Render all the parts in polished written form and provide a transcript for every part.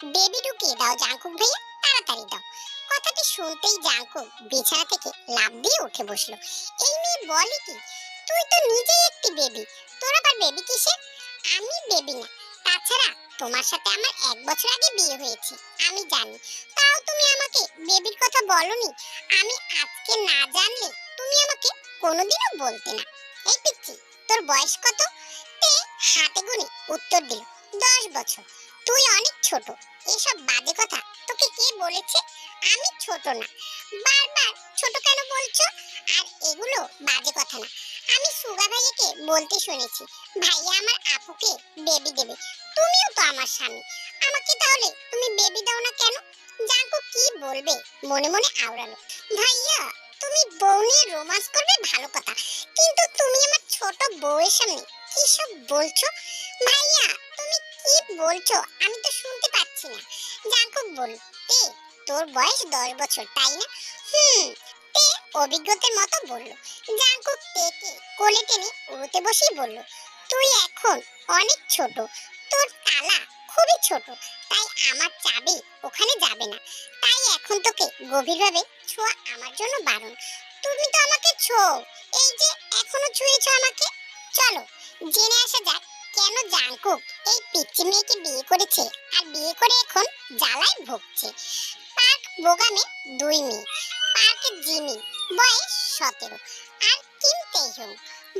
Baby ঢুকিয়ে দাও Jungkook ভাইয়া, তাড়াতাড়ি দাও। কথাটি শুনতেই জাঙ্কুক বিছানা থেকে লাফ দিয়ে উঠে বসলো। এই মেয়ে বলে কি, তুই তো নিজেই একটি বেবি, তোর আবার বেবি কিসের? আমি বেবি না, তাছাড়া তোমার সাথে আমার 1 বছর আগে বিয়ে হয়েছে, আমি জানি। তাও তুমি আমাকে বেবির কথা বলনি। আমি আজকে না জানলে তুমি আমাকে কোনোদিনও বলতে না। এই পিচ্চি, তোর বয়স কত? তে হাতে গুনে উত্তর দিল, 10 বছর। তুই অনেক ছোট। এসব বাজে কথা তোকে কে বলেছে? আমি ছোট না। বারবার ছোট কেন বলছো? আর এগুলো বাজে কথা না, আমি সুগা ভাইয়াকে বলতে শুনেছি ভাইয়া আমার আপুকে বেবি দেবে। তুমিও তো আমার স্বামী, আমাকে তাহলে তুমি বেবি দাও না কেন? জাঙ্কু কি বলবে মনে মনে আওড়ালো। ভাইয়া, তুমি বউ নিয়ে রোমান্স করবে ভালো কথা, কিন্তু তুমি আমার ছোট বউয়ের সামনে কি সব বলছো? ভাইয়া, তুমি কি বলছো আমি তো শুনতে পাচ্ছি না। জাঙ্কুক বলল, এ তোর বয়স 10 বছর তাই না? তে অভিজ্ঞতার মতো বলল। জাঙ্কুক তেকে কোলে টেনে উড়তে বসেই বলল, তুই এখন অনেক ছোট, তোর তালা খুবই ছোট, তাই আমার চাবি ওখানে যাবে না। তাই এখন তোকে গভীরভাবে ছোঁয়া আমার জন্য বারণ। তুমি তো আমাকে ছোঁও, এই যে এখনো ছুঁয়েছো আমাকে। চলো জেনে আসা যাক কেন জাঙ্কুক এই পিচ্চি মেয়েকে বিয়ে করেছে, আর বিয়ে করে এখন জ্বালায় ভুগছে। পার্ক বোগামে 2 মেয়ে। পার্ক জিমি, বয়স 17, আর কিম তেহং,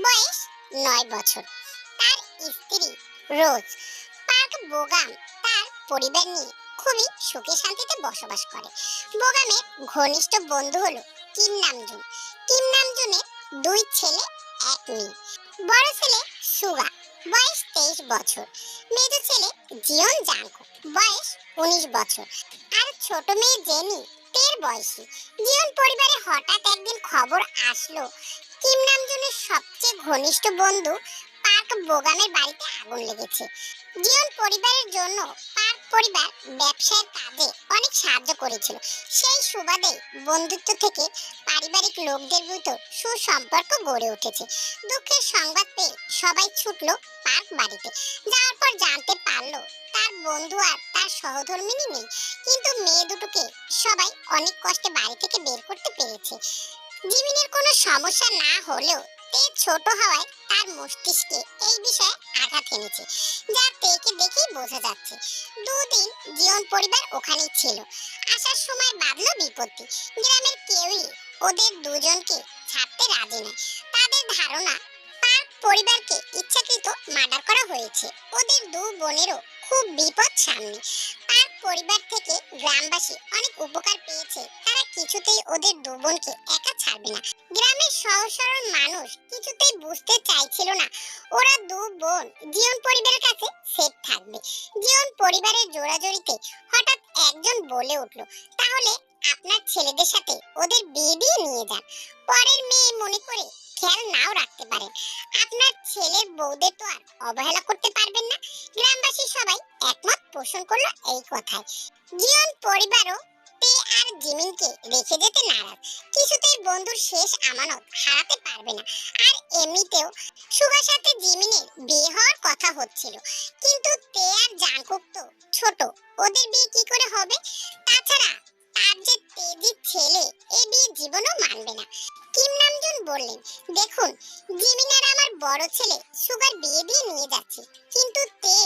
বয়স 9 বছর। তার স্ত্রী রোজ। পার্ক বোগাম তার পরিবার নিয়ে খুবই সুখে শান্তিতে বসবাস করে। বোগামের ঘনিষ্ঠ বন্ধু হলো কিম নামজুন। কিম নামজুনের 2 ছেলে 1 মেয়ে। বড় ছেলে সুগা, বয়স 23 বছর। মেজ ছেলে জিয়ন জাঙ্কুক, বয়স 19 বছর। আর ছোট মেয়ে জেনি 13 বয়সী। জিয়ন পরিবারে হঠাৎ একদিন খবর আসলো কিম নামজুনের সবচেয়ে ঘনিষ্ঠ বন্ধু পার্ক বোগামের বাড়িতে আগুন লেগেছে। জিয়ন পরিবারের জন্য পার্ক পরিবার ব্যবসায়ের কাজে অনেক সাহায্য করেছিল। সেই সুবাদে বন্ধুত্ব থেকে পারিবারিক লোকদের ভিতর সুসম্পর্ক গড়ে উঠেছে। দুঃখের সংবাদ পেয়ে সবাই ছুটলো পার্ক বাড়িতে। যাওয়ার পর জানতে পারলো তার বন্ধু আর তার সহধর্মিণী নেই, কিন্তু মেয়ে দুটোকে সবাই অনেক কষ্টে বাড়ি থেকে বের করতে পেরেছে। জিমিনের কোনো সমস্যা না হলেও তে ছোট হওয়ায় তার মস্তিষ্কে এই বিষয়ে আঘাত এনেছে, যা তেকে দেখেই বোঝা যাচ্ছে। 2 দিন জিয়ন পরিবার ওখানেই ছিল। আসার সময় বাঁধলো বিপত্তি। গ্রামের কেউই ওদের দুজনকে ছাড়তে রাজি নয়। তাদের ধারণা পার্ক পরিবারকে ইচ্ছাকৃত মার্ডার করা হয়েছে। ওদের 2 বোনেরও খুব বিপদ সামনে। পার্ক পরিবার থেকে গ্রামবাসী অনেক উপকার পেয়েছে, তারা কিছুতেই ওদের 2 বোনকে একা ছাড়বে না। গ্রামের সহজ সরল মানুষ কিছুতেই বুঝতে চাইছিল না ওরা 2 বোন জিয়ন পরিবারের কাছে সেফ থাকবে। জিয়ন পরিবারের জোড়াজড়িতে হঠাৎ একজন বলে উঠলো, তাহলে আপনার ছেলেদের সাথে ওদের বিয়ে দিয়ে নিয়ে যান। পরের মেয়ে মনে করে খেয়াল নাও রাখতে পারেন। আপনার ছেলের বউদের তো আর অবহেলা করতে পারবেন না। গ্রামবাসী সবাই একমত পোষণ করলো এই কথায়। জিয়ন পরিবারও তে আর জিমিনকে রেখে যেতে নারাজ। কিছুতেই বন্ধুর শেষ আমানত হারাতে পারবে না। আর এমনিতেও সুগার সাথে জিমিনের বিয়ে হওয়ার কথা হচ্ছিল, কিন্তু তে আর জাংকুক তো ছোট, ওদের বিয়ে কি করে হবে? তাছাড়া তার যে তেজি ছেলে, এই বিয়ে জীবনও মানবে না। কিম নামজুন বললেন, দেখুন জিমিন আর আমার বড় ছেলে সুগার বিয়ে দিয়ে নিয়ে যাচ্ছে, কিন্তু তে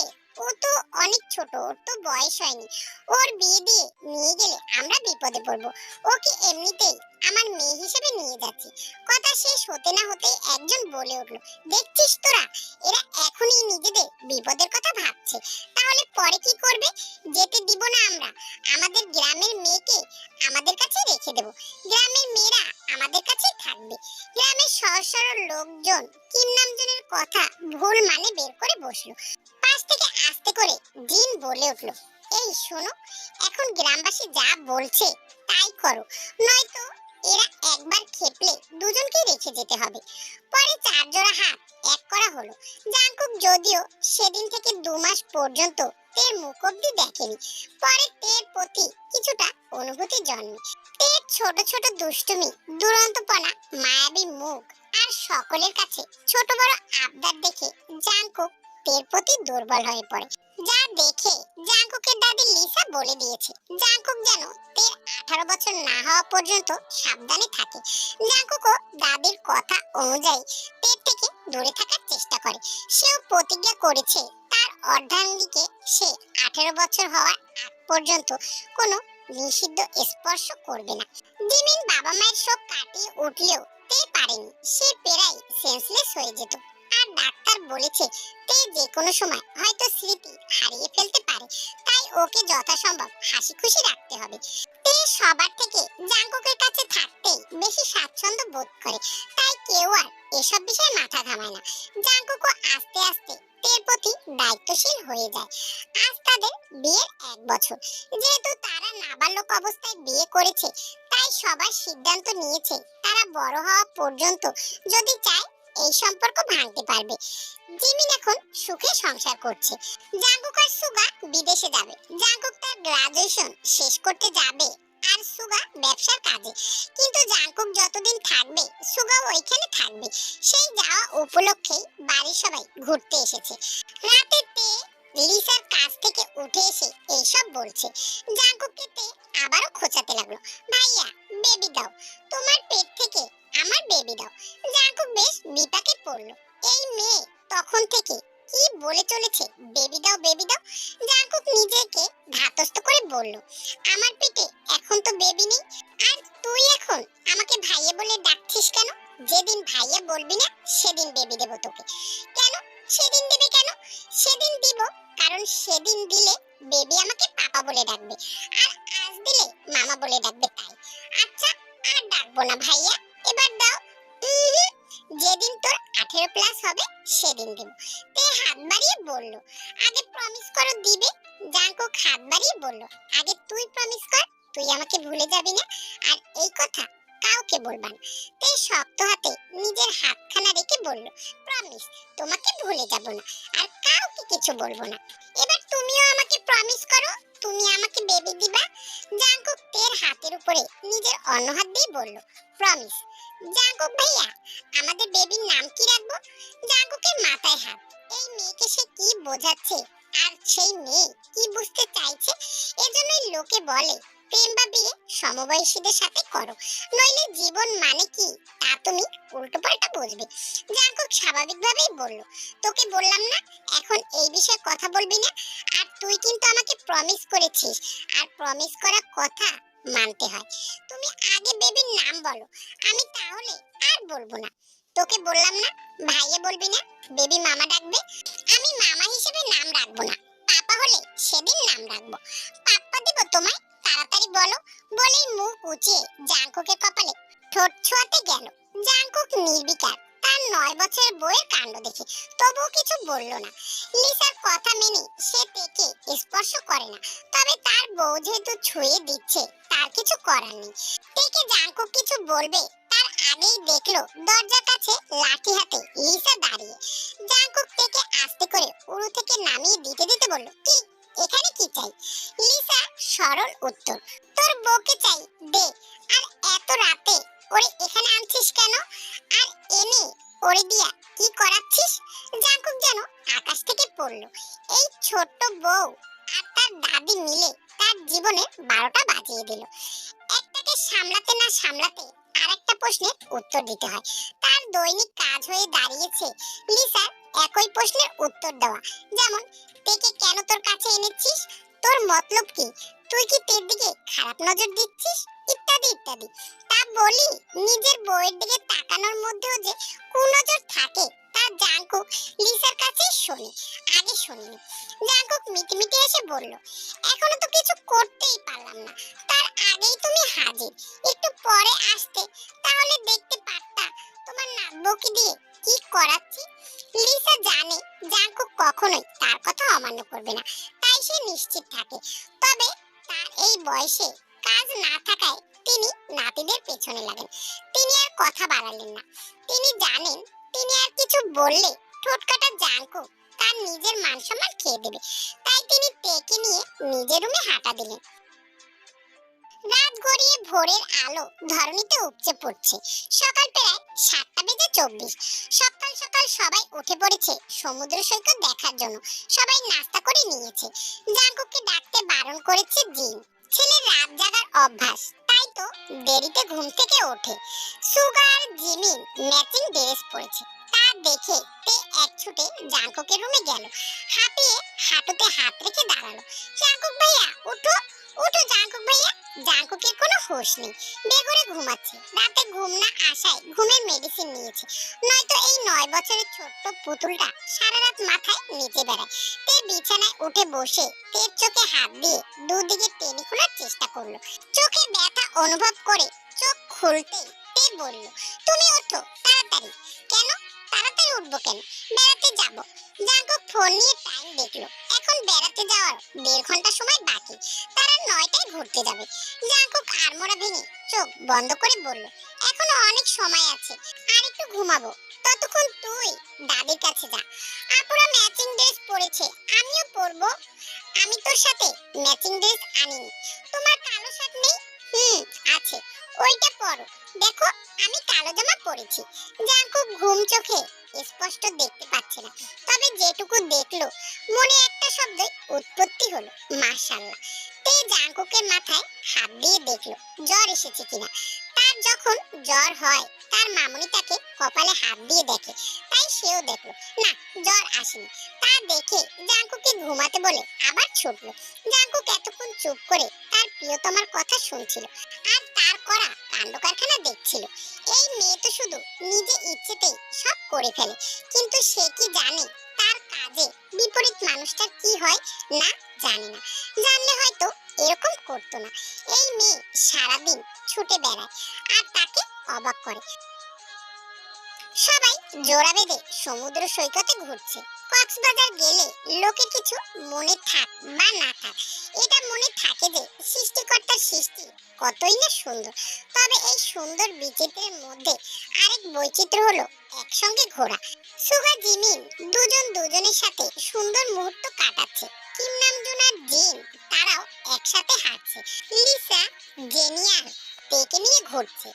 ও তো অনেক ছোট, ওর তো বয়স হয়নি। ওর বিয়ে দিয়ে নিয়ে গেলে আমরা বিপদে পড়বো। ওকে এমনিতেই আমার মেয়ে হিসেবে নিয়ে যাচ্ছি। কথা শেষ হতে না হতে একজন বলে উঠলো, দেখছিস তোরা, এরা এখনই নিজেদের বিপদের কথা ভাবছে, তাহলে পরে কি করবে? যেতে দিব না আমরা। আমাদের গ্রামের মেয়েকে আমাদের কাছে রেখে দেব, গ্রামের মেয়েরা আমাদের কাছে থাকবে। গ্রামের সহজ সরল লোকজন কিম নামজনের কথা ভুল মানে বের করে বসলো। পাশ থেকে আস্তে করে জিন বলে উঠলো, এই শোনো, এখন গ্রামবাসী যা বলছে তাই করো, নয়তো এরা একবার খেপলে দুজনকে রেখে যেতে হবে। পরে 4 জোড়া হাত এক করা হলো। জাংকুক যদিও সেদিন থেকে 2 মাস পর্যন্ত তের মুখ অব্দি দেখেনি, পরে তের প্রতি কিছুটা অনুভূতি জন্মে। তের ছোট ছোট দুষ্টুমি, দুরন্তপনা, মায়াবী মুখ আর সকলের কাছে ছোট বড় আবদার দেখে জাংকুক তের প্রতি দুর্বল হয়ে পড়ে। যা দেখে জাংকুকের দাদি লিসা বলে দিয়েছে জাংকুক যেন তের 18 বছর না হওয়া পর্যন্ত সাবধানে থাকে। জাংকুকও দাদির কথা অনুযায়ী তের থেকে দূরে থাকার চেষ্টা করে। সেও প্রতিজ্ঞা করেছে তার অর্ধাঙ্গীকে সে 18 বছর হওয়ার আগ পর্যন্ত কোনো নিষিদ্ধ স্পর্শ করবে না। জিমিন বাবা মায়ের শোক কাটিয়ে উঠলেও তে পারেনি। সে প্রায় সেন্সলেস হয়ে যেত। আর ডাক্তার বলেছে তে যে কোনো সময় হয়তো স্মৃতি হারিয়ে ফেলতে পারে। তাই ওকে যথাসম্ভব হাসি খুশি রাখতে হবে। তে সবার থেকে জাংকুকের কাছে থাকতেই বেশি স্বাচ্ছন্দ্য বোধ করে। তাই কেউ আর এসব বিষয়ে মাথা ঘামায় না। জাংকুকও আস্তে আস্তে তের প্রতি দায়িত্বশীল হয়ে যায়। আজ তাদের বিয়ের 1 বছর। যেহেতু তারা নাবালক অবস্থায় বিয়ে করেছে, তাই সবার সিদ্ধান্ত নিয়েছে তারা বড় হওয়া পর্যন্ত যদি চায় এই সম্পর্ক ভাঙতে পারবে। জিমিন এখন সুখে সংসার করছে। জাংকুক আর সুগা বিদেশে যাবে। জাংকুক তার গ্রাজুয়েশন শেষ করতে যাবে আর সুগা ব্যবসার কাজে। কিন্তু জাংকুক যতদিন থাকবে সুগাও ওইখানে থাকবে। সেই যাওয়া উপলক্ষেই বাড়ির সবাই ঘুরতে এসেছে। রাতে তে লিসার কাছ থেকে উঠে এসে এইসব বলছে। জাংকুককে তে আবারও খোঁচাতে লাগলো, ভাইয়া বেবি দাও, তোমার পেট থেকে আমার বেবি দাও। জাংকুক বেশ বিপাকে পড়লো। এই মেয়ে তখন থেকে কি বলে চলেছে বেবি দাও বেবি দাও। জাংকুক নিজেকে ধাতস্থ করে বলল, আমার পেটে এখন তো বেবি নেই, আর তুই এখন আমাকে ভাইয়া বলে ডাকছিস কেন? যেদিন ভাইয়া বলবি না সেদিন বেবি দেব তোকে। কেন সেদিন দেবে কেন? সেদিন দিব, কারণ সেদিন দিলে বেবি আমাকে পাপা বলে ডাকবে, আর আজ দিলে মামা বলে ডাকবে। তাই আচ্ছা, আর ডাকবো না ভাইয়া, এবার দাও। যেদিন তোর 18 প্লাস হবে সেদিন দেব। তে হাত বাড়িয়ে বলল, আগে প্রমিস করো দিবে। জাংকুক হাত বাড়িয়ে বলল, আগে তুই প্রমিস কর তুই আমাকে ভুলে যাবি না, আর এই কথা কাউকে বলবা না। তে শক্ত হাতে নিজের হাতখানা রেখে বলল, প্রমিস, তোমাকে ভুলে যাব না, আর কাউকে কিছু বলবো না। এবার তুমিও আমাকে প্রমিস করো তুমি আমাকে বেবি দিবা। জাংকুক তের হাতের উপরে নিজের অন্য হাত দিয়ে বলল, প্রমিস। জাংকুক ভাইয়া, আমাদের বেবির নাম কি রাখবো? জাংকুকের মাথায় হাত। এই মেয়েকে সে কি বোঝাচ্ছে আর সেই মেয়ে কি বুঝতে চাইছে? এজন্যই লোকে বলে প্রেম বা বিয়ে সমবয়সীদের সাথে করো, নইলে জীবন মানে কি তা তুমি উল্টোপাল্টা বুঝবে। জাংকুক স্বাভাবিকভাবেই বলল, তোকে বললাম না এখন এই বিষয়ে কথা বলবি না, আর তুই কিন্তু আমাকে প্রমিস করেছিস, আর প্রমিস করা কথা মানতে হয়। তুমি আগে বেবির নাম বলো, আমি তাহলে আর বলবো না। তোকে বললাম না ভাইয়া বলবি না, বেবি মামা ডাকবে। আমি মামা হিসেবে নাম রাখবো না, পাপা হলে সেদিন নাম রাখবো। পাপ্পা দেব তোমায়, তাড়াতাড়ি বলো। বলেই মুখ উঁচিয়ে জাংকুকের কপালে ঠোঁট ছোঁয়াতে গেল। জাংকুক নির্বিকার তার 9 বছরের বউয়ের কাণ্ড দেখে, তবুও কিছু বলল না। লিসার কথা মেনে সে তেকে স্পর্শ করে না, তবে তার বউ যেহেতু ছুঁয়ে দিচ্ছে তার কিছু করার নেই। তেকে জাংকুক কিছু বলবে তার আগেই দেখলো দরজার কাছে লাঠি হাতে লিসা দাঁড়িয়ে। জাংকুক তেকে আস্তে করে উড়ু থেকে নামিয়ে দিতে দিতে বলল, কি এখানে কি চাই? লিসা সরল উত্তর, তোর বউকে চাই, দে। আর এত রাতে ওরে এখানে আনছিস কেন? আর এনে ওরে দিয়া কি করাচ্ছিস? জাংকুক যেন আকাশ থেকে পড়লো। এই ছোট্ট বউ আর তার দাদি মিলে তার জীবনে 12টা বাজিয়ে দিল। একটাকে সামলাতে না সামলাতে আরেকটা প্রশ্নের উত্তর দিতে হয়। তার দৈনিক কাজ হয়ে দাঁড়িয়েছে লিসার একই প্রশ্নের উত্তর দেওয়া। যেমন, তেকে কেন তোর কাছে এনেছিস? তোর মতলব কি? তুই কি তের দিকে খারাপ নজর দিচ্ছিস? ইত্যাদি ইত্যাদি। তা বলি, নিজের বউয়ের দিকে তাকানোর মধ্যেও যে কুনজর থাকে তা জাংকুক লিসার কাছে শোনে, আগে শোনেনি। জাংকুক মিটিমিটি এসে বলল, এখনো তো কিছু করতেই পারলাম না, তার আগেই তুমি হাজির। একটু পরে আসতে তাহলে দেখতে পারতা তোমার নাতবউকে দিয়ে কি করাচ্ছি। লিসা জানে জাংকুক কখনোই তার কথা অমান্য করবে না, তাই সে নিশ্চিত থাকে। তবে তার এই বয়সে কাজ না থাকায় তিনি নাতিদের পেছনে লাগেন। তিনি আর কথা বাড়ালেন না। তিনি জানেন তিনি আর কিছু বললে ঠোঁটকাটা জাংকুক তার নিজের মান সম্মান খেয়ে দেবে। তাই তিনি তেকে নিয়ে নিজের রুমে হাঁটা দিলেন। রাত গড়িয়ে ভোরের আলো ধরণীতে উপচে পড়ছে। সকাল প্রায় 7:24। সকাল সকাল সবাই উঠে পড়েছে সমুদ্র সৈকত দেখার জন্য। সবাই নাস্তা করে নিয়েছে। জাংকুককে ডাকতে বারণ বারণ করেছে জিন। ছেলের রাত জাগার অভ্যাস, তাই তো দেরিতে ঘুম থেকে ওঠে। সুগার জিমিন ম্যাচিং ড্রেস পরেছে, তা দেখে তে এক ছুটে জাঙ্কুকের রুমে গেল। হাঁপিয়ে হাঁটুতে হাত রেখে দাঁড়ালো। জাঙ্কুক ভাইয়া উঠো, উঠো জাঙ্কুক ভাইয়া। জাঙ্কুকের কোনো হুঁশ নেই, বেঘরে ঘুমাচ্ছে। রাতে ঘুম না আসায় ঘুমের মেডিসিন নিয়েছে, নয়তো এই 9 বছরের ছোট্ট পুতুলটা সারা রাত মাথায় নিচে বেড়ায়। তে বিছানায় উঠে বসে তের চোখে হাত দিয়ে দুদিকে টেনে খোলার চেষ্টা করলো। চোখে ব্যথা অনুভব করে চোখ খুলতেই তে বলল, তুমি ওঠো তাড়াতাড়ি। কেন? তাড়াতাড়ি উঠবো কেন? বেড়াতে যাব। জাঙ্কুক ফোন নিয়ে টাইম দেখলো, এখন বেড়াতে যাওয়ার 1.5 ঘন্টা সময় বাকি। তারা 9টায় ঘুরতে যাবে। জাঙ্কুক আড়মোড়া ভেঙে চোখ বন্ধ করে বলল, এখনো অনেক সময় আছে, আর একটু ঘুমাবো। ততক্ষণ তুই দাদির কাছে যা, আপুরা ম্যাচিং ড্রেস পরেছে, আমিও পরবো। আমি তোর সাথে ম্যাচিং ড্রেস আনিনি। তোমার কালো শার্ট নেই? আছে, ওইটা পরো। দেখো আমি কালো জামা পরেছি। জাঙ্কুক ঘুম চোখে স্পষ্ট দেখতে পাচ্ছে না, তবে যেটুকু দেখলো মনে একটা শব্দই উৎপত্তি হলো, মাশাআল্লাহ। তে জাঙ্কুকের মাথায় হাত দিয়ে দেখলো জ্বর এসেছে কিনা। তার যখন জ্বর হয় তার মামুনি তাকে কপালে হাত দিয়ে দেখে, তাই সেও দেখলো না, জ্বর আসেনি। তা দেখে জাঙ্কুকে ঘুমাতে বলে আবার ছুটলো। জাঙ্কুক এতক্ষণ চুপ করে তার প্রিয়তমার কথা শুনছিল আর তার করা কাণ্ড কারখানা দেখছিল। এই মেয়ে তো শুধু নিজে ইচ্ছেতেই সব করে ফেলে, কিন্তু সে কি জানে তার কাজে বিপরীত মানুষটার কি হয়? না, জানে না। জানলে হয়তো এরকম করতো না। এই মেয়ে সারাদিন ছুটে বেড়ায় আর তাকে অবাক করে। সবাই জোড়া বেঁধে সমুদ্র সৈকতে ঘুরছে। কক্সবাজার গেলে লোকে কিছু মনে থাক বা না থাক, এটা মনে থাকে যে সৃষ্টিকর্তার সৃষ্টি কতই না সুন্দর। তবে এই সুন্দর বিচিত্রের মধ্যে আরেক বৈচিত্র্য হলো একসঙ্গে ঘোরা। সুগা জিমিন দুজন দুজনের সাথে সুন্দর মুহূর্ত কাটাচ্ছে। কিম নামজুন আর জিন তারাও একসাথে হাঁটছে। লিসা জেনিয়ার তেকে নিয়ে ঘুরছে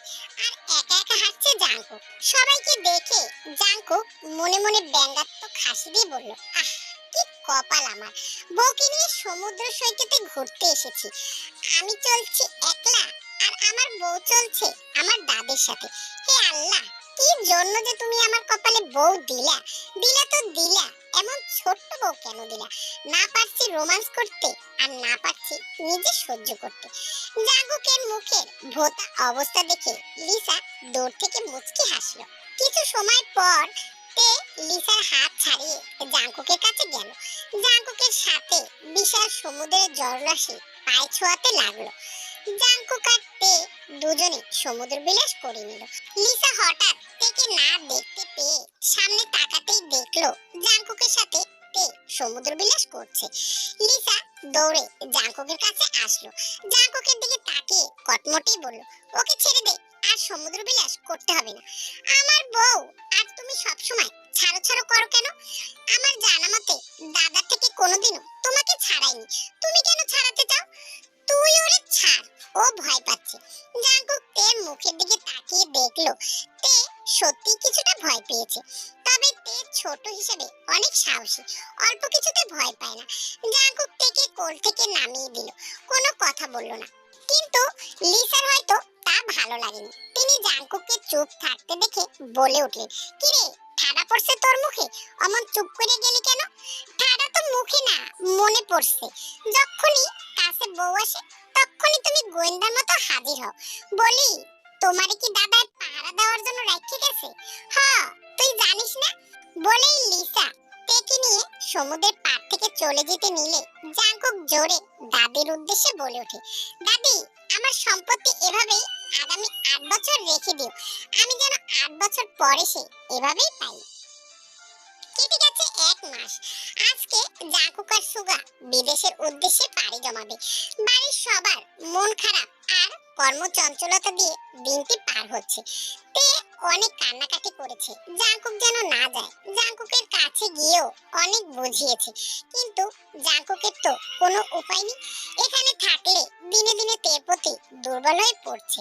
আর একা একা হাঁটছে জাঙ্কুক। সবাইকে দেখে জাঙ্কুক মনে মনে ব্যঙ্গাত্মক হাসি দিয়ে বলল, আহ কি কপাল আমার, বউকে নিয়ে সমুদ্র সৈকতে ঘুরতে এসেছি। আমি চলছি একলা আর আমার বউ চলছে আমার দাদের সাথে। হে আল্লাহ, কি জন্য যে তুমি আমার কপালে বউ দিলা? দিলা তো দিলা, এমন ছোট্ট বউ কেন দিলা? না পারছি রোমান্স করতে আর না পারছি নিজে সহ্য করতে। জাঙ্কুকের মুখের ভোতা অবস্থা দেখে লিসা দূর থেকে মুচকি হাসলো। কিছু সময় পর তে লিসার হাত ছাড়িয়ে জাঙ্কুকের কাছে গেল। জাঙ্কুকের সাথে বিশাল সমুদ্রের জলরাশি পায়ে ছোঁয়াতে লাগলো। জাঙ্কুক আর তে দুজনে সমুদ্র বিলাস করে নিল। লিসা হঠাৎ তেকে না দেখতে পেয়ে সামনে তাকাতেই দেখলো জাঙ্কুকের সাথে তে সমুদ্র বিলাস করছে। লিসা দৌড়ে জাঙ্কুকের কাছে আসলো। জাঙ্কুকের দিকে তাকিয়ে কটমটেই বলল, ওকে ছেড়ে দে, আর সমুদ্র বিলাস করতে হবে না। আমার বউ আর তুমি সবসময় ছাড়ো ছাড়ো করো কেন? আমার জানা মতে দাদা থেকে কোনোদিনও তোমাকে ছাড়াইনি, তুমি কেন ছাড়াতে চাও? তুই ওরে ছাড়, ও ভয় পাচ্ছে। জাঙ্কুক তের মুখের দিকে তাকিয়ে দেখলো তে সত্যি কিছুটা ভয় পেয়েছে, তবে তে ছোট হিসেবে অনেক সাহসী, অল্প কিছুতে ভয় পায় না। জাঙ্কুক তেকে কোল থেকে নামিয়ে দিল, কোনো কথা বলল না। কিন্তু লিসার হয়তো তা ভালো লাগেনি। তিনি জাঙ্কুককে চুপ থাকতে দেখে বলে উঠলেন, কিরে ঠাডা পড়ছে তোর মুখে, অমন চুপ করে গেলি কেন? ঠাডা তো মুখে না, মনে পড়ছে। যখনই কাছে বউ আসে তখনই তুমি গোয়েন্দার মতো হাজির হও। বলি, তোমারে কি দাদায় পাহারা দেওয়ার জন্য রেখে গেছে? হ্যাঁ, তুই জানিস না? বলেই লিসা তেকে নিয়ে সমুদ্রের পাড় থেকে চলে যেতে নিলে জাঙ্কুক জোরে দাদির উদ্দেশ্যে বলে ওঠে, দাদি আমার সম্পত্তি এভাবেই আগামী 8 বছর রেখে দিও, আমি যেন 8 বছর পরে সে এভাবেই পাই। কেটে গেছে 1 মাস। আজকে জাঙ্কুক আর সুগা বিদেশের উদ্দেশ্যে পাড়ি জমাবে। বাড়ির সবার মন খারাপ আর কর্মচঞ্চলতা দিয়ে দিনটি পার হচ্ছে। তে অনেক কান্নাকাটি করেছে জাঙ্কুক যেন না যায়। জাঙ্কুকের কাছে গিয়েও অনেক বুঝিয়েছে, কিন্তু জাঙ্কুকের তো কোনো উপায় নেই। এখানে থাকলে দিনে দিনে তের প্রতি দুর্বল হয়ে পড়ছে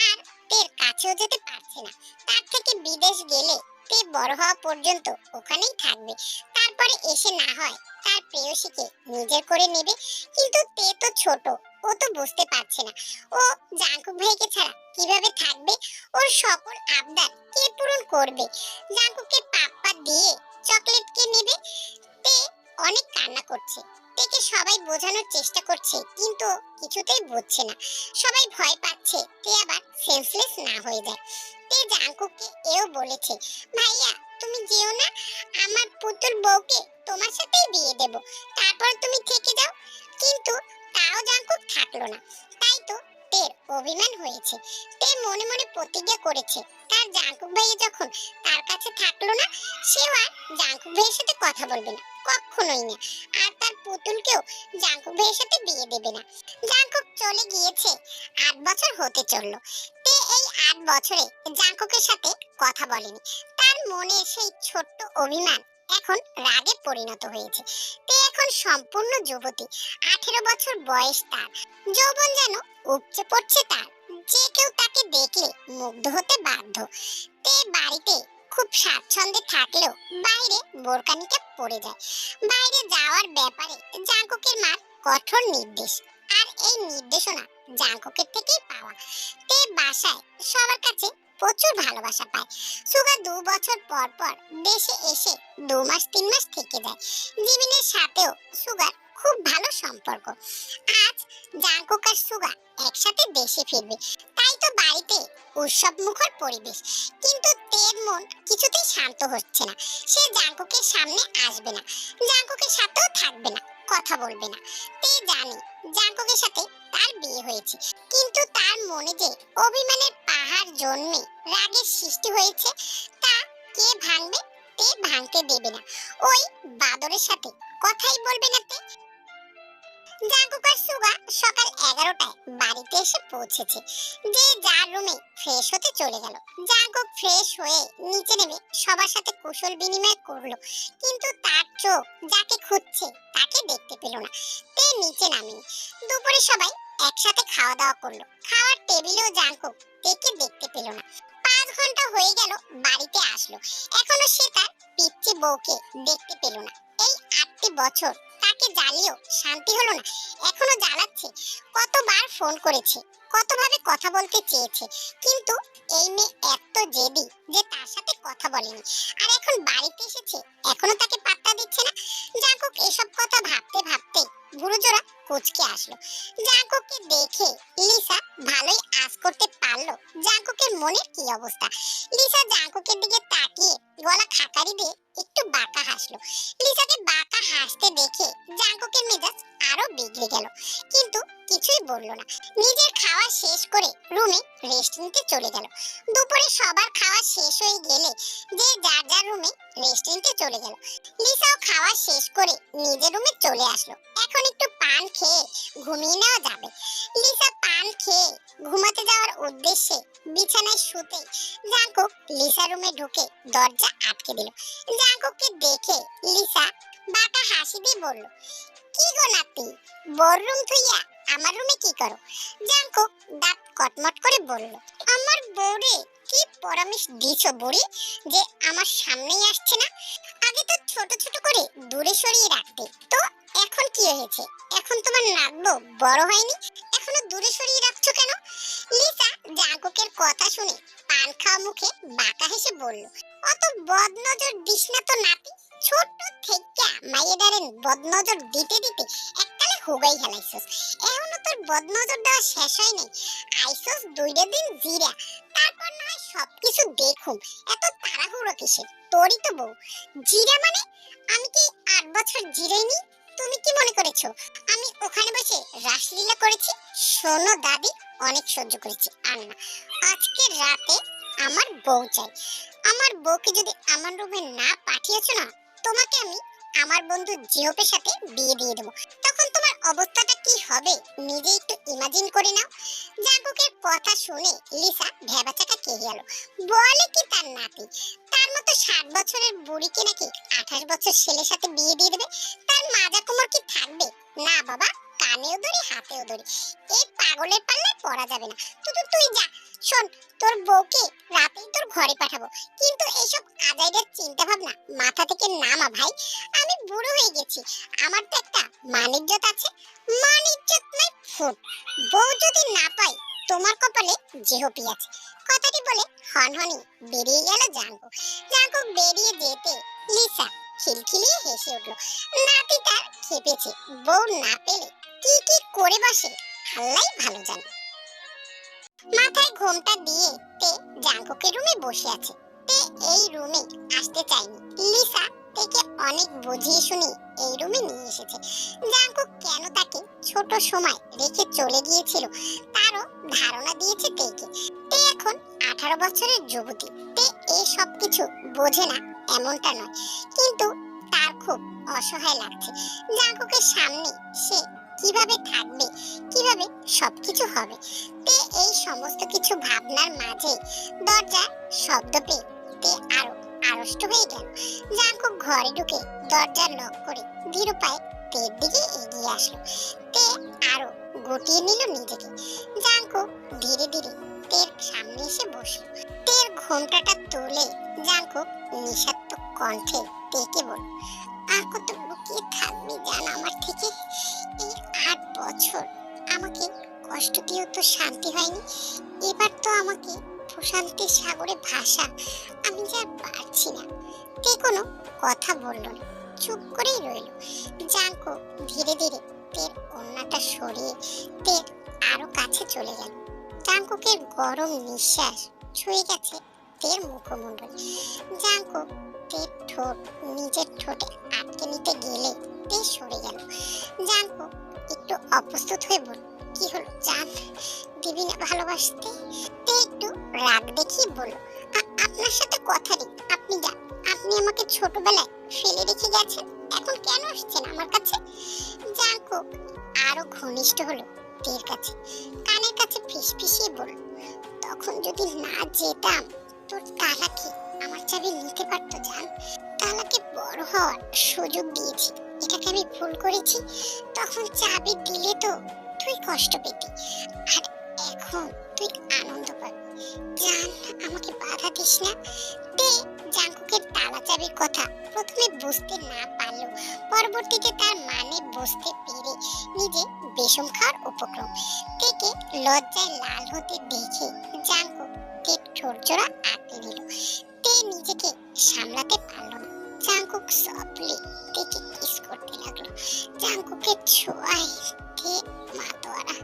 আর তের কাছেও যেতে পারছে না। তার থেকে বিদেশ গেলে তে বড় হওয়া পর্যন্ত ওখানেই থাকবে, তারপরে এসে না হয় তার প্রেয়সীকে নিজের করে নেবে। কিন্তু তে তো ছোট ছোট, ও তো বুঝতে পারছে না ও জাঙ্কুক ভাইকে ছাড়া কিভাবে থাকবে। ওর সকল আবদার কে পূরণ করবে? জাঙ্কুককে পাপ্পা দিয়ে চকলেট কে নেবে? তে অনেক কান্না করছে। তেকে সবাই বোঝানোর চেষ্টা করছে কিন্তু কিছুতেই বুঝছে না। সবাই ভয় পাচ্ছে তে আবার সেন্সলেস না হয়ে যায়। তে জাঙ্কুককে এও বলেছে, ভাইয়া তুমি যেও না, আমার পুতুল বউকে তোমার সাথেই বিয়ে দেব, তারপর তুমি থেকে যাও। কিন্তু তাও জাঙ্কুক থাকলো না। তাই তো তের অভিমান হয়েছে। তে মনে মনে প্রতিজ্ঞা করেছে তার জাঙ্কুক ভাইয়া যখন তার কাছে থাকলো না, সেও আর জাঙ্কুক ভাইয়ের সাথে কথা বলবে না, কখনোই না। আর তার পুতুলকেও জাঙ্কুক ভাইয়ের সাথে বিয়ে দেবে না। জাঙ্কুক চলে গিয়েছে, 8 বছর হতে চললো। তে এই 8 বছরে জাঙ্কুকের সাথে কথা বলেনি। তার মনে সেই ছোট্ট অভিমান এখন রাগে পরিণত হয়েছে। তে এখন সম্পূর্ণ যুবতী, 18 বছর বয়স তার। যৌবন যেন উপচে পড়ছে তার। যে কেউ তাকে দেখলে মুগ্ধ হতে বাধ্য। তে বাড়িতে খুব স্বাচ্ছন্দ্যে থাকলেও বাইরে বোরকা নিকাব পরে যায়। বাইরে যাওয়ার ব্যাপারে জাঙ্কুকের মার কঠোর নির্দেশ, আর এই নির্দেশনা জাঙ্কুকের থেকেই পাওয়া। তে বাসায় সবার কাছে প্রচুর ভালোবাসা পায়। সুগা 2 বছর পর পর দেশে এসে 2 মাস 3 মাস থেকে যায়। জিমিনের সাথেও সুগার খুব ভালো সম্পর্ক। আজ জাঙ্কুক আর সুগা একসাথে দেশে ফিরবে, তাই তো বাড়িতে উৎসব মুখর পরিবেশ। কিন্তু তের মন কিছুতেই শান্ত হচ্ছে না। সে জাঙ্কুকের সামনে আসবে না, জাঙ্কুকের সাথেও থাকবে না, কথা বলবে না। তে জানে জাঙ্কুকের সাথে তার বিয়ে হয়েছে, কিন্তু তার মনে যে অভিমানের পাহাড় জন্মে রাগের সৃষ্টি হয়েছে, তা কে ভাঙবে? তে ভাঙতে দেবে না। ওই বাদরের সাথে কথাই বলবে না তে। জাঙ্কুক আর সুগা সকাল 11টায় বাড়িতে এসে পৌঁছেছে। যে যার রুমে ফ্রেশ হতে চলে গেল। জাঙ্কুক ফ্রেশ হয়ে নিচে নেমে সবার সাথে কুশল বিনিময় করলো, কিন্তু তার চোখ যাকে খুঁজছে তাকে দেখতে পেল না। তে নিচে নামেনি। দুপুরে সবাই একসাথে খাওয়া দাওয়া করলো। খাওয়ার টেবিলেও জাঙ্কুক তেকে দেখতে পেল না। 5 ঘন্টা হয়ে গেল বাড়িতে আসলো, এখনো সে তার পিচ্চি বউকে দেখতে পেল না। এই 8টি বছর তাকে জ্বালিয়েও শান্তি হলো না, এখনো জ্বালাচ্ছে। কতবার ফোন করেছে, কতভাবে কথা বলতে চেয়েছে, কিন্তু এই মেয়ে এত জেদি যে তার সাথে কথা বলেনি। আর এখন বাড়িতে এসেছে, এখনো তাকে পাত্তা দিচ্ছে না। জাঙ্কুক এসব কথা ভাবতে ভাবতে বুড়োজোড়া কুঁচকে আসলো। জাঙ্কুককে দেখে লিসা ভালোই আঁচ করতে পারলো জাঙ্কুকের মনের কি অবস্থা। লিসা জাঙ্কুকের দিকে তাকিয়ে গলা খাকারি দিয়ে একটু বাঁকা হাসলো। লিসাকে বাঁকা হাসতে দেখে জাঙ্কুকের মেজাজ আরো বিগড়ে গেল, কিন্তু কিছুই বলল না। নিজের খাওয়া শেষ করে রুমে রেস্ট নিতে চলে গেল। দুপুরে সবার খাওয়া শেষ হয়ে গেলে যে যার যার রুমে রেস্ট নিতে চলে গেল। লিসাও খাওয়া শেষ করে নিজের রুমে চলে আসলো। এখন একটু পান খেয়ে ঘুমিয়ে নেওয়া যাবে। লিসা পান খেয়ে ঘুমাতে যাওয়ার উদ্দেশ্যে বিছানায় শুতে জাঙ্কুক লিসা রুমে ঢুকে দরজা আটকে দিল। জাঙ্কুককে দেখে লিসা বাঁকা হাসি দিয়ে বলল, কি গো নাতি, বোর রুম থুইয়া আমার রুমে কি করো? জাঙ্কুক দাঁত কটমট করে বলল, আমার বউরে কি পরামর্শ দিছো বুড়ি যে আমার সামনেই আসছে না? আগে তো ছোট ছোট করে দূরে সরিয়ে রাখতে, তো এখন কি হয়েছে? এখন তোমার নাকবো বড় হয়নি, এখনো দূরে সরিয়ে রাখছো কেন? লিসা জাঙ্কুকের কথা শুনে পান খাওয়া মুখে বাঁকা হেসে বলল, অত বদনজর দিস না তো নাতি। ছোট থেকে মাইয়েদারেন বদনজর দিতে দিতে এককালে হুগাই হেলাইছস। এখনো তোর বদনজর দেওয়া শেষ হয় নাই। আইসস 2 দিন জিরা, তারপর না হয় সবকিছু দেখুম। এত তাড়াহুড়ো কিসের? তোরই তো বউ। জিরা মানে? আমি কি 8 বছর জিরাইনি? তুমি কি মনে করেছো আমি ওখানে বসে রাসলীলা করেছি? শোনো দাদি, অনেক সহ্য করেছি, আর না। আজকে রাতে আমার বউ চাই। আমার বউকে যদি আমার রুমে না পাঠিয়েছো না, তোমাকে আমি আমার বন্ধু জিওপের সাথে বিয়ে দিয়ে দেবো। তখন তোমার অবস্থাটা কি হবে নিজে একটু ইমাজিন করে নাও। জাঙ্কুকের কথা শুনে লিসা ভেবাচাকা খেয়ে গেল। বলে কি তার নাতি, তার মতো 60 বছরের বুড়িকে নাকি 28 বছর ছেলের সাথে বিয়ে দিয়ে দেবে? তার মাজা কোমর কি থাকবে? না বাবা, কানেও ধরি হাতেও ধরি, এই পাগলের পাল্লায় পড়া যাবে না। তুই যা। শোন, তোর বউকে রাতেই তোর ঘরে পাঠাবো, কিন্তু এইসব আজাইদের চিন্তা ভাবনা মাথা থেকে নামা ভাই। আমি বুড়ো হয়ে গেছি, আমার তো একটা মান ইজ্জত আছে। মান ইজ্জত নাই ফুট। বউ যদি না পাই তোমার কপালে জেহপি আছে। কথাটি বলে হনহনি বেরিয়ে গেল জাঙ্কুক। জাঙ্কুক বেরিয়ে যেতে লিসা খিলখিলিয়ে হেসে উঠল। নাতি তার খেপেছে, বউ না পেলে কি কি করে বসে আল্লাহই ভালো জানে। মাথায় ঘোমটা দিয়ে তে জাঙ্কুকের রুমে বসে আছে। তে এই রুমে আসতে চায়নি। লিসা তেকে অনেক বুঝিয়ে শুনিয়ে এই রুমে নিয়ে এসেছে। জাঙ্কুক কেন তাকে ছোট সময় রেখে চলে গিয়েছিল তারও ধারণা দিয়েছে তেকে। তে এখন 18 বছরের যুবতী। তে এই সব কিছু বোঝে না এমনটা নয়, কিন্তু তার খুব অসহায় লাগছে। জাঙ্কুকের সামনে সে কিভাবে থাকবে, কিভাবে সবকিছু হবে। তে এই সমস্ত কিছু ভাবনার মাঝে দরজার শব্দ পেয়ে তে আরো আড়ষ্ট হয়ে গেল। জাঙ্কুক ঘরে ঢুকে দরজা লক করে ধীর পায়ে তের দিকে এগিয়ে আসলো। তে আরো গুটিয়ে নিল নিজেকে। জাঙ্কুক ধীরে ধীরে তের সামনে এসে বসল। তের ঘোমটাটা তুলে জাঙ্কুক নিঃস্বার্থ কণ্ঠে তেকে বলল, আর কত লুকিয়ে থাকবি জান আমার থেকে? এই 8 বছর আমাকে কষ্ট দিয়েও তো শান্তি হয়নি। এবার তো আমাকে প্রশান্তির সাগরে ভাসা। আমি যা পারছি না। তে কোনো কথা বলল না, চুপ করেই রইল। জাঙ্কুক ধীরে ধীরে তের ওড়নাটা সরিয়ে তের আরো কাছে চলে গেল। জাঙ্কুকের গরম নিঃশ্বাস ছুঁয়ে গেছে তের মুখমণ্ডল। জাঙ্কুক তের ঠোঁট নিজের ঠোঁটে আটকে নিতে গেলে তে সরে গেল। জাঙ্কুক একটু অপ্রস্তুত হয়ে বলল, কি হলো জান, দিবি না ভালোবাসতে? তে একটু রাগ দেখিয়ে বলল, আপনার সাথে কথা নেই, আপনি যান। আপনি আমাকে ছোটবেলায় ফেলে রেখে গেছেন, এখন কেন আসছেন আমার কাছে? জাঙ্কুক আরো ঘনিষ্ঠ হলো তের কাছে, কানের কাছে ফিসফিসিয়ে বলল, তখন যদি না যেতাম তোর তালাকে আমার চাবি নিতে পারতো জান। তালাকে বড় হওয়ার সুযোগ দিয়েছি, এটাকে আমি ভুল করেছি। তখন চাবি দিলে তো তুই কষ্ট পেতি, আর এখন তুই আনন্দ পাবি। জান, আমাকে বাধা দিস না। তে জাঙ্কুকের তালা চাবির কথা প্রথমে বুঝতে না পারলেও পরবর্তীতে তার মানে বুঝতে পেরে নিজে বেসম খাওয়ার উপক্রম। তেকে লজ্জায় লাল হতে দেখে জাঙ্কুক তের ঠোঁট জোড়া আঁকড়ে নিল। তে নিজেকে সামলাতে পারল না। জাঙ্কুক সফটলি তেকে কিস করতে লাগলো। জাঙ্কুকের ছোঁয়ায় তে মাতোয়ারা।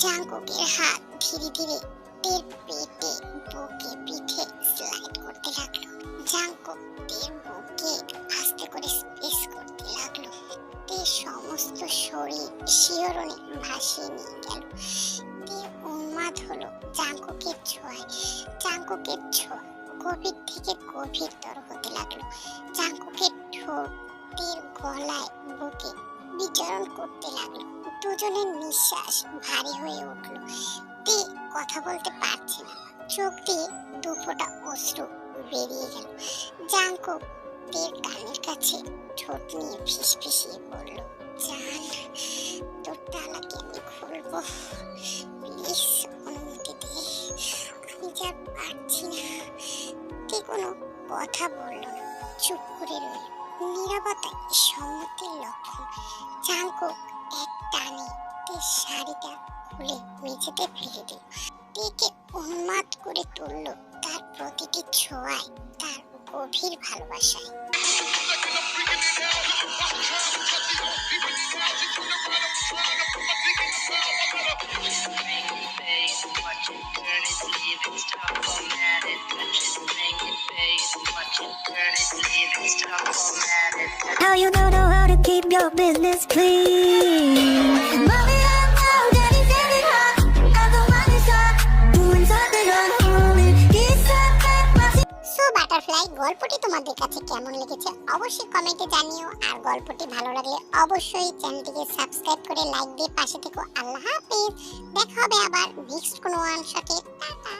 জাঙ্কুকের হাত ধীরে ধীরে তের পেটে, বুকে, পিঠে স্লাইড করতে লাগলো। জাঙ্কুক তের বুকে আস্তে করে স্পেস করতে লাগলো। তের সমস্ত শরীর শিহরণে ভাসিয়ে নিয়ে গেল। তে উন্মাদ হলো জাঙ্কুকের ছোঁয়ায়। জাঙ্কুকের ছোঁয়া গভীর থেকে গভীরতর হতে লাগলো। জাঙ্কুকের ঠোঁট তের গলায়, বুকে বিচরণ করতে লাগলো। দুজনের নিঃশ্বাস ভারী হয়ে উঠলো। তে কথা বলতে পারছে না, চোখ দিয়ে দুফোঁটা অশ্রু বেরিয়ে গেল। জাঙ্কুক তের কানের কাছে ঠোঁট নিয়ে ফিসফিসিয়ে বলল, জান, তোর তালাকে আমি খুলবো, প্লিজ অনুমতি দে, আমি যা পারছি না। তে কোনো কথা বলল না, চুপ করে রইল। নীরবতায় সম্মতির লক্ষণ। জাঙ্কুক এক টানে তের শাড়িটা খুলে মেঝেতে ফেলে দিল। তেকে উন্মাদ করে তুলল তার প্রতিটি ছোঁয়ায়, তার গভীর ভালোবাসায়। How you don't know how to keep your business clean? Mommy, I'm out, daddy's getting hot. I'm the one who's hot, doing something unholy. He's so butterfly, গল্পটি তোমাদের কাছে কেমন লেগেছে অবশ্যই কমেন্টে জানিও। আর গল্পটি ভালো লাগলে অবশ্যই চ্যানেলটিকে সাবস্ক্রাইব করে লাইক দিয়ে পাশে থেকো। আল্লাহ হাফেজ, দেখা হবে আবার নেক্সট কোনো ওয়ান শটে। টাটা।